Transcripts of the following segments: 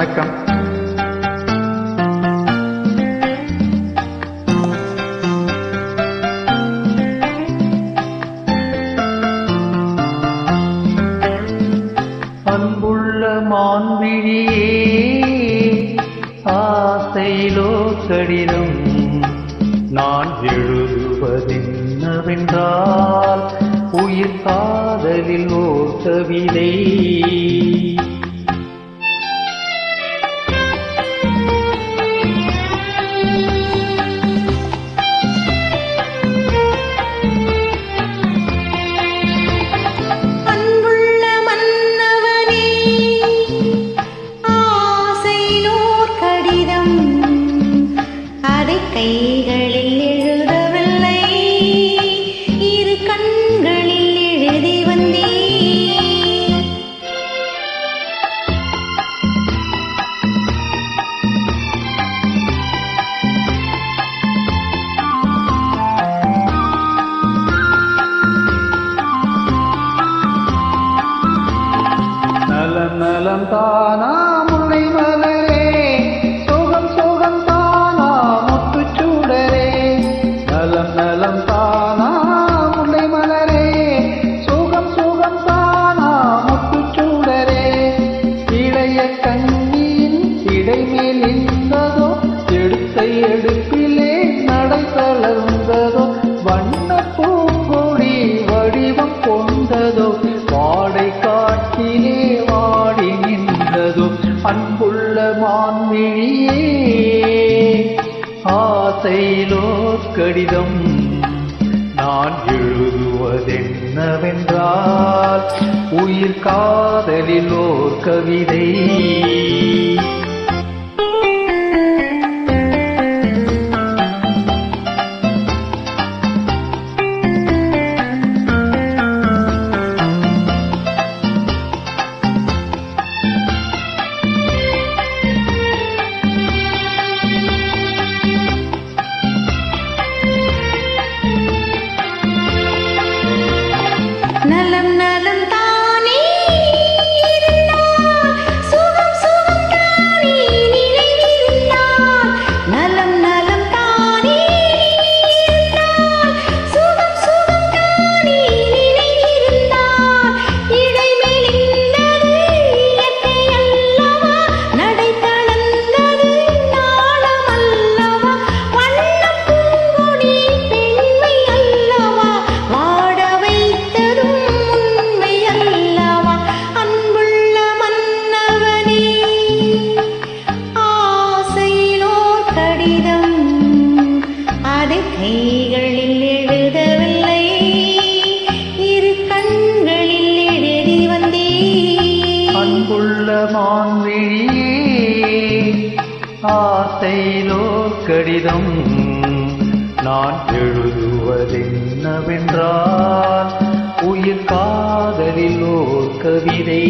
வணக்கம். அன்புள்ள மான்விழியே, ஆசையிலோ கடிதம் நான் எழுதுவதென்னவென்றால், உயிர் காதலில் ஓர் கவிதை. கைகளில் எழுதவில்லை, இரு கண்களில் எழுதி வந்தேன். நலம் நலம் தானா முல்லை மலரே, சுகம் சுகம் தானா முத்துச்சூடரே. நலம் நலம் தானா முல்லை மலரே, சுகம் சுகம் தானா முத்துச்சூடரே. இளைய கண்ணியின் இடைமேல் நின்றதோ, எடுத்த எடுப்பிலே நடை தளர்ந்ததோ, வண்ண பூங்கொடி வடிவம் கொண்டதோ, வாடை காட்டிலே வாடி நின்றதோ. அன்புள்ள மான்விழியே, ஆசையிலோ கடிதம் நான் எழுதுவதென்னவென்றால், உயிர் காதலில் ஓர் கவிதை. நலம் நலம் தானே இருந்தால், சுகம் சுகம் தானே நினைவிருந்தால். நலம் நலம் தானே இருந்தால், சுகம் சுகம் தானே நினைவிருந்தால். இடைமேல் நின்றது இயற்கை அல்லவா, நடை தளர்ந்தது நாளம் அல்லவா. வண்ணப் பூங்கொடி பெண்மை அல்லவா, வாட வைத்ததும் உண்மை அல்லவா. அன்புள்ள மன்னவனே, ஆசையிலோர் கடிதம் அதை கைகளில் எழுதவில்லை, இரு கண்களில் எழுதி வந்தேன். அன்புள்ள மான்விழியே, ஆசையிலோர் கடிதம் நான் எழுதுவதென்னவென்றால், உயிர் காதலில் ஓர் கவிதை.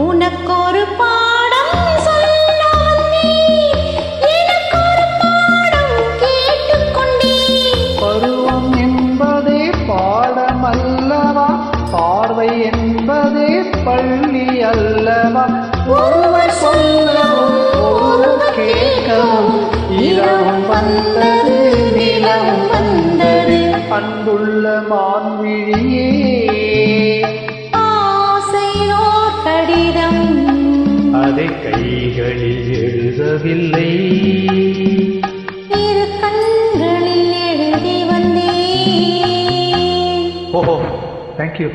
உனக்கொரு பாடம் சொல்ல வந்தேன், எனக்கொரு பாடம் கேட்டுக்கொண்டேன். பருவம் என்பதே பாடமல்லவா, பார்வை என்பதே பள்ளி அல்லவா. ஒருவர் சொல்லவும் ஒருவர் கேட்கவும், இரவும் வந்தது நிலவும் வந்தது. அன்புள்ள மான்விழியே, ஆசையிலோர் கடிதம் அதை கைகளில் எழுதவில்லை, இரு கண்களில் எழுதி வந்தேன். ஓஹோ, தேங்க்யூ.